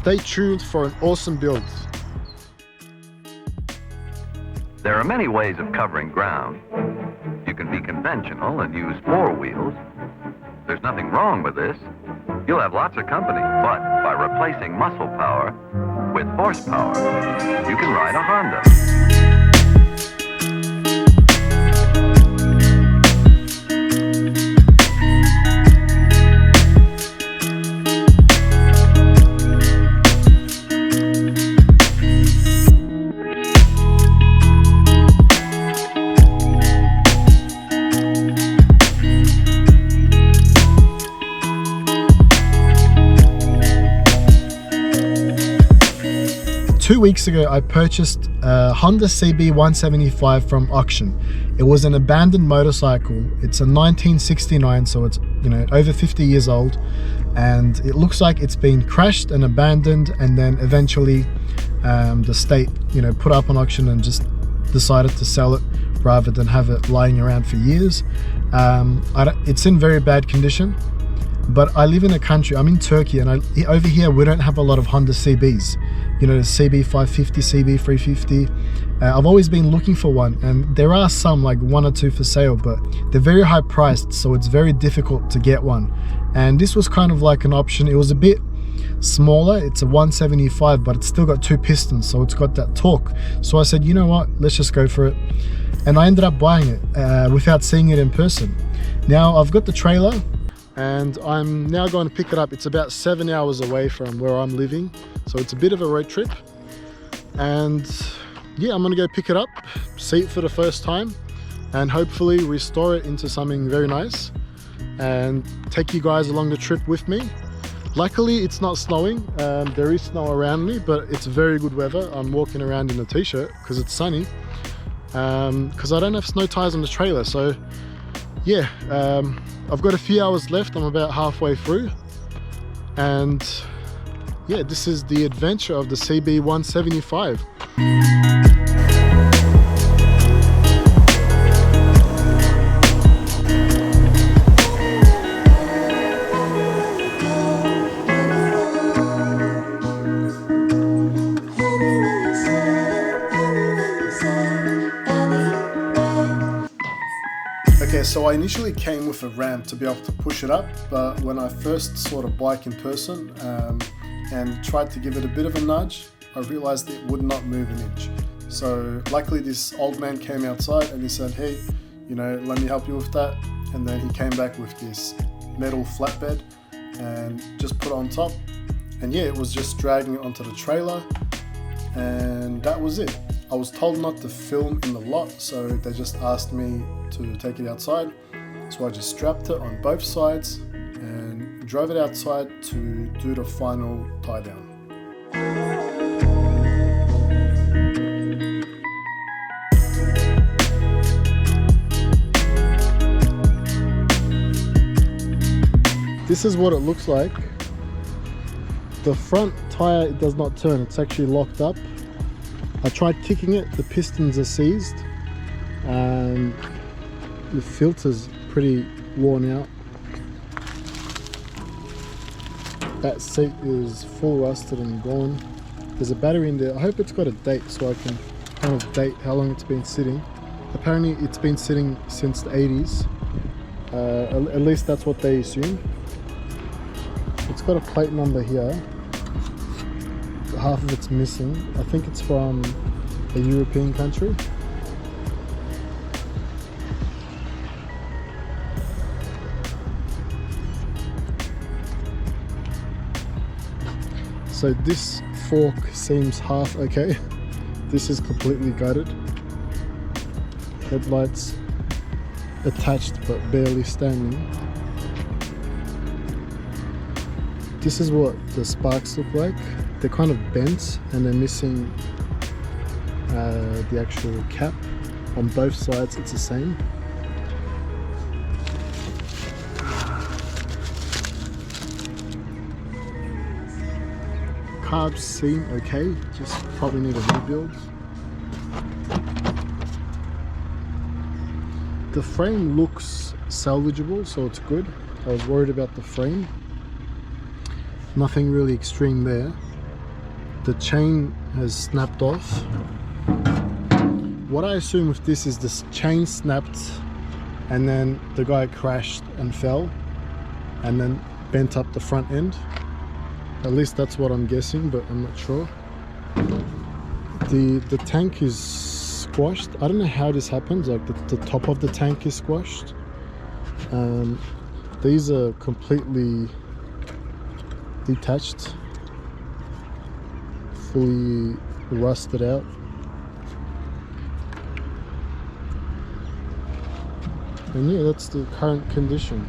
Stay tuned for an awesome build. There are many ways of covering ground. You can be conventional and use 4 wheels. There's nothing wrong with this. You'll have lots of company, but by replacing muscle power with horsepower, you can ride a Honda. 2 weeks ago, I purchased a Honda CB175 from auction. It was an abandoned motorcycle. It's a 1969, so it's, you know, over 50 years old, and it looks like it's been crashed and abandoned, and then eventually the state, you know, put up on auction and just decided to sell it rather than have it lying around for years. It's in very bad condition, but I live in a country, I'm in Turkey, and over here we don't have a lot of Honda CBs. You know, the CB550, CB350. I've always been looking for one, and there are some, like 1 or 2 for sale, but they're very high priced, so it's very difficult to get one. And this was kind of like an option. It was a bit smaller. It's a 175, but it's still got 2 pistons, so it's got that torque. So I said, you know what, let's just go for it. And I ended up buying it without seeing it in person. Now I've got the trailer, and I'm now going to pick it up. It's about 7 hours away from where I'm living, so it's a bit of a road trip. And yeah, I'm gonna go pick it up, see it for the first time, and hopefully restore it into something very nice and take you guys along the trip with me. Luckily it's not snowing. There is snow around me, but it's very good weather. I'm walking around in a t-shirt because it's sunny, because I don't have snow tires on the trailer. So yeah, I've got a few hours left. I'm about halfway through, and yeah, this is the adventure of the CB175. Okay, so I initially came with a ramp to be able to push it up, but when I first saw the bike in person and tried to give it a bit of a nudge, I realized it would not move an inch. So luckily this old man came outside and he said, hey, you know, let me help you with that. And then he came back with this metal flatbed and just put it on top. And yeah, it was just dragging it onto the trailer, and that was it. I was told not to film in the lot, so they just asked me to take it outside. So I just strapped it on both sides and drove it outside to do the final tie down. This is what it looks like. The front tire, it does not turn, it's actually locked up. I tried kicking it, the pistons are seized, and the filter's pretty worn out. That seat is full rusted and gone. There's a battery in there. I hope it's got a date so I can kind of date how long it's been sitting. Apparently it's been sitting since the 80s. At least that's what they assume. It's got a plate number here. Half of it's missing. I think it's from a European country. So this fork seems half okay. This is completely gutted. Headlights attached but barely standing. This is what the sparks look like. They're kind of bent and they're missing the actual cap. On both sides it's the same. Carbs seem okay, just probably need a rebuild. The frame looks salvageable, so it's good. I was worried about the frame. Nothing really extreme there. the chain has snapped off. What I assume with this is this chain snapped and then the guy crashed and fell and then bent up the front end. At least that's what I'm guessing, but I'm not sure. The tank is squashed. I don't know how this happens, like the top of the tank is squashed. These are completely detached, fully rusted out. And yeah, that's the current condition.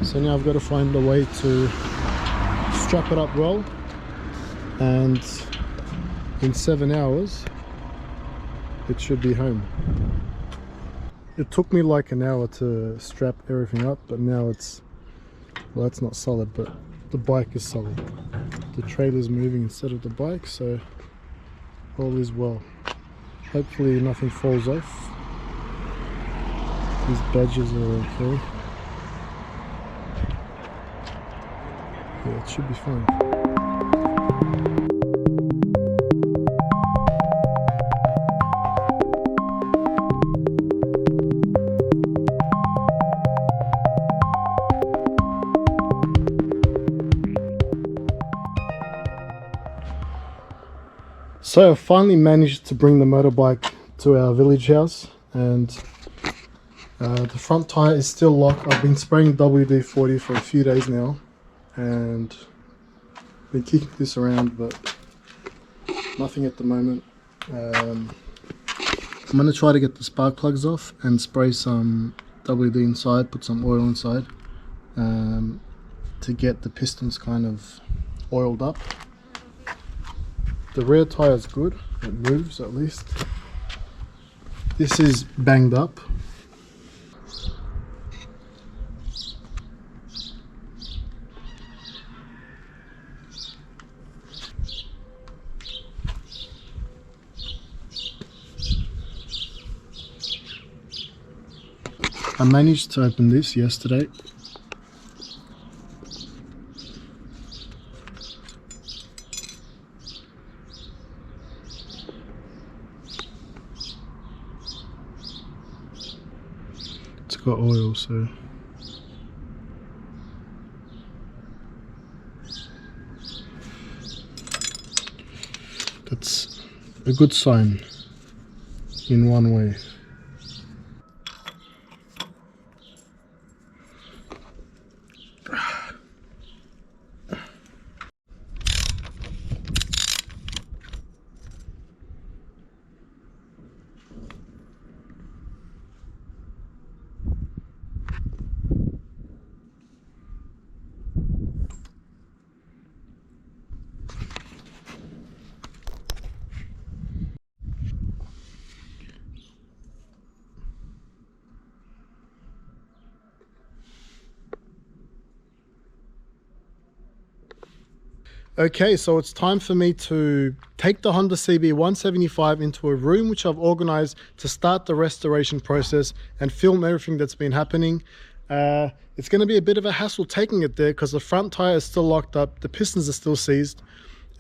So now I've got to find a way to strap it up well, and in 7 hours it should be home. It took me like an hour to strap everything up, but now it's, well, that's not solid, but the bike is solid. The trailer's moving instead of the bike, so all is well. Hopefully nothing falls off. These badges are okay. Yeah, it should be fine. So I finally managed to bring the motorbike to our village house, and the front tire is still locked. I've been spraying WD-40 for a few days now and been kicking this around, but nothing at the moment. I'm going to try to get the spark plugs off and spray some WD inside, put some oil inside to get the pistons kind of oiled up. The rear tire is good, it moves at least. This is banged up. I managed to open this yesterday. It's got oil, so that's a good sign in one way. Okay, so it's time for me to take the Honda CB175 into a room which I've organized to start the restoration process and film everything that's been happening. It's going to be a bit of a hassle taking it there because the front tire is still locked up, the pistons are still seized.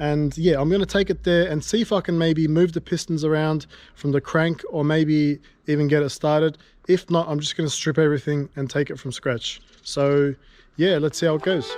And yeah, I'm going to take it there and see if I can maybe move the pistons around from the crank or maybe even get it started. If not, I'm just going to strip everything and take it from scratch. So yeah, let's see how it goes.